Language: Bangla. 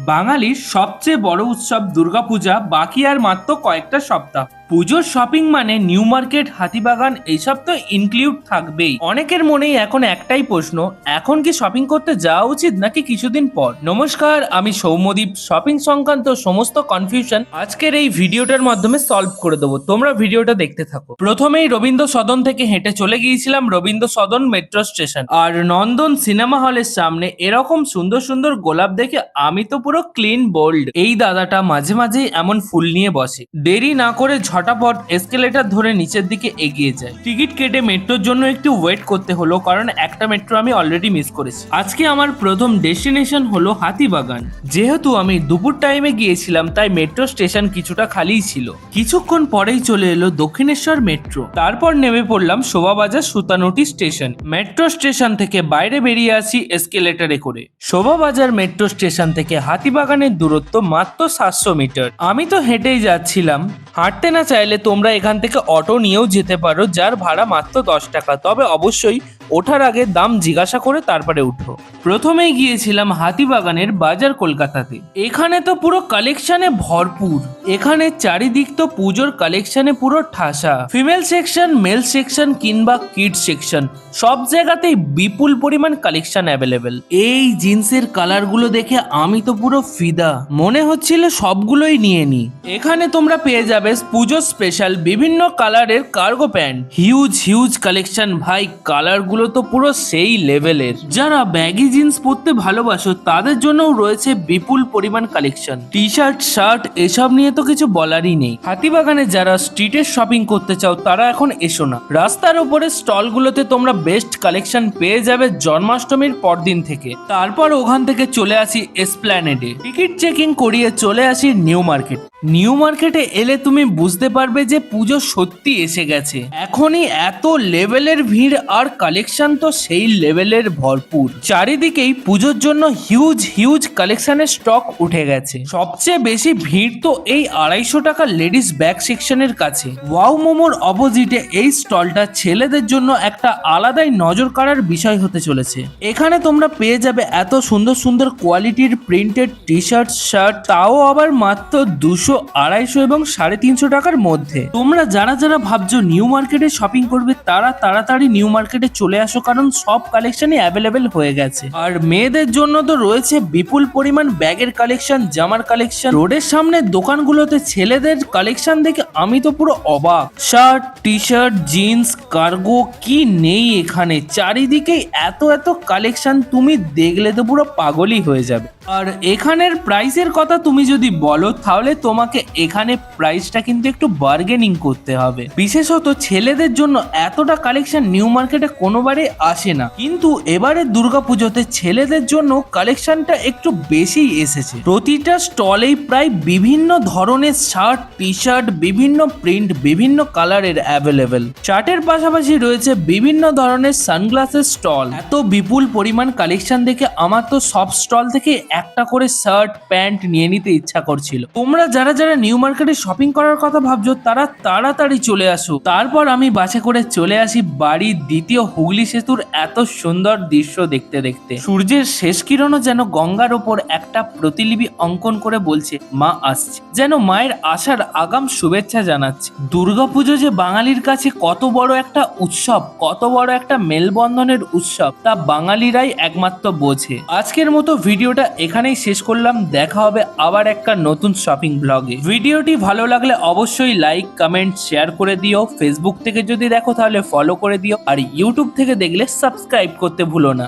বাঙালির সবচেয়ে বড় উৎসব দুর্গাপূজা বাকি আর মাত্র কয়েকটা সপ্তাহ। পুজোর শপিং মানে নিউ মার্কেট, হাতিবাগান এইসব তো ইনক্লুড থাকবেই। অনেকের মনেই এখন একটাই প্রশ্ন, এখন কি শপিং করতে যাওয়া উচিত নাকি কিছুদিন পর? নমস্কার, আমি সৌম্যদীপ। শপিং সংক্রান্ত সমস্ত কনফিউশন আজকের এই ভিডিওটার মাধ্যমে সলভ করে দেবো, তোমরা ভিডিওটা দেখতে থাকো। প্রথমেই রবীন্দ্র সদন থেকে হেঁটে চলে গিয়েছিলাম রবীন্দ্র সদন মেট্রো স্টেশন। আর নন্দন সিনেমা হলের সামনে এরকম সুন্দর সুন্দর গোলাপ দেখে আমি তো পুরো ক্লিন বোল্ড। এই দাদাটা মাঝে মাঝেই এমন ফুল নিয়ে বসে। দেরি না করে ঝটাপট এসকেলেটর ধরে নিচের দিকে এগিয়ে যায়। টিকিট কেটে মেট্রোর জন্য একটু ওয়েট করতে হলো, কারণ একটা মেট্রো আমি অলরেডি মিস করেছি। আজকে আমার প্রথম ডেস্টিনেশন হলো হাতিবাগান। যেহেতু আমি দুপুর টাইমে গিয়েছিলাম তাই মেট্রো স্টেশন কিছুটা খালিই ছিল। কিছুক্ষণ পরেই চলে এলো দক্ষিণেশ্বর মেট্রো। তারপর নেমে পড়লাম Shobhabazar Sutanuti station. Metro station থেকে বাইরে বেরিয়ে আসি এসকেলেটরে করে। শোভাবাজার মেট্রো স্টেশন থেকে হাতিবাগানের দূরত্ব মাত্র 700 মিটার। আমি তো হেঁটেই যাচ্ছিলাম। হাঁটতে না চাইলে তোমরা এখান থেকে অটো নিয়েও যেতে পারো, যার ভাড়া মাত্র 10 টাকা। তবে অবশ্যই ওঠার আগে দাম জিজ্ঞাসা করে তারপরে উঠো। প্রথমেই গিয়েছিলাম হাতিবাগানের বাজার কলকাতাতে। এখানে তো পুরো কালেকশনে ভরপুর। এখানে চারিদিক তো পুজোর কালেকশনে পুরো ঠাসা। ফিমেল সেকশন, মেল সেকশন কিংবা কিড সেকশন সব জায়গাতেই বিপুল পরিমাণ কালেকশন অ্যাভেলেবেল। এই জিন্সের কালারগুলো দেখে আমি তো পুরো ফিদা, মনে হচ্ছিল সবগুলোই নিয়ে নি। এখানে তোমরা পেয়ে যাবে পুজো স্পেশাল বিভিন্ন কালারের cargo pant. Huge huge collection ভাই, কালারগুলো তো পুরো সেই লেভেলের। যারা ব্যাগি জিন্স পরতে ভালোবাসো তাদের জন্যও রয়েছে বিপুল পরিমাণ কালেকশন। টি শার্ট, শার্ট এসব নিয়ে তো কিছু বলারই নেই। হাতিবাগানে যারা স্ট্রিটের শপিং করতে চাও তারা এখন এসো না। রাস্তার উপরে স্টলগুলোতে তোমরা বেস্ট কালেকশন পেয়ে যাবে জন্মাষ্টমীর পরদিন থেকে। তারপর ওখান থেকে চলে আসি এসপ্ল্যানেডে। টিকিট চেকিং করিয়ে চলে আসি নিউ মার্কেট। নিউ মার্কেটে এলে তুমি বুঝতে পারবে যে পুজো সত্যি এসে গেছে। এখনই এত লেভেলের ভিড় আর কালেকশন তো সেই লেভেলের ভরপুর। চারিদিকেই পুজোর জন্য হিউজ হিউজ কালেকশনের স্টক উঠে গেছে। সবচেয়ে বেশি ভিড় তো এই 250 টাকা লেডিস ব্যাগ সেকশনের কাছে। ওয়াও মোমোর অপোজিটে এই স্টলটা ছেলেদের জন্য একটা আলাদাই নজর কাড়ার বিষয় হতে চলেছে। এখানে তোমরা পেয়ে যাবে এত সুন্দর সুন্দর কোয়ালিটির প্রিন্টেড টি শার্ট, শার্ট, তাও আবার মাত্র 200, 250 এবং 350 টাকার মধ্যে। তোমরা যারা যারা ভাবছো নিউ মার্কেটে শপিং করবে তারা তাড়াতাড়ি নিউ মার্কেটে চলে আসো, কারণ সব কালেকশনই অ্যাভেলেবেল হয়ে গেছে। আর মেয়েদের জন্য তো রয়েছে বিপুল পরিমাণ ব্যাগের কালেকশন, জামার কালেকশন। রোডের সামনে দোকানগুলোতে ছেলেদের কালেকশন দেখে আমি তো পুরো অবাক। Shirt, T shirt, jeans, cargo কি নেই এখানে। চারিদিকে এত এত কালেকশন, তুমি দেখলে তো পুরো পাগলই হয়ে যাবে। আর এখানের প্রাইসের কথা তুমি যদি বলো তাহলে তোমাকে এখানে প্রাইসটা কিন্তু একটু বার্গেনিং করতে হবে। বিশেষত ছেলেদের জন্য এতটা কালেকশন নিউ মার্কেটে কোনোবারে আসে না, কিন্তু এবারে দুর্গাপুজোতে ছেলেদের জন্য কালেকশনটা একটু বেশি এসেছে। প্রতিটা স্টলেই প্রায় বিভিন্ন ধরনের শার্ট, টি শার্ট, বিভিন্ন প্রিন্ট, বিভিন্ন কালারের অ্যাভেলেবেল। শার্টের পাশাপাশি রয়েছে বিভিন্ন ধরনের সানগ্লাসের স্টল। এত বিপুল পরিমাণ কালেকশন দেখে আমার তো সব স্টল থেকে একটা করে শার্ট, প্যান্ট নিয়ে নিতে ইচ্ছা করছিল। তোমরা যারা যারা নিউ মার্কেটে শপিং করার কথা ভাবছো তারা তাড়াতাড়ি চলে আসো। তারপর আমি বাসে করে চলে আসি বাড়ির দ্বিতীয় হুগলি সেতুর এত সুন্দর দৃশ্য দেখতে দেখতে। সূর্যের শেষ কিরণও যেন গঙ্গার ওপর একটা প্রতিলিপি অঙ্কন করে বলছে মা আসছে, যেন মায়ের আসার আগাম শুভেচ্ছা জানাচ্ছে। দুর্গাপুজো যে বাঙালির কাছে কত বড় একটা উৎসব, কত বড় একটা মেলবন্ধনের উৎসব, তা বাঙালিরাই একমাত্র বোঝে। আজকের মতো ভিডিওটা এখানেই শেষ করলাম। দেখা হবে আবার একটা নতুন শপিং ব্লগে। ভিডিওটি ভালো লাগলে অবশ্যই লাইক, কমেন্ট, শেয়ার করে দিও। ফেসবুক থেকে যদি দেখো তাহলে ফলো করে দিও, আর ইউটিউব থেকে দেখলে সাবস্ক্রাইব করতে ভুলো না।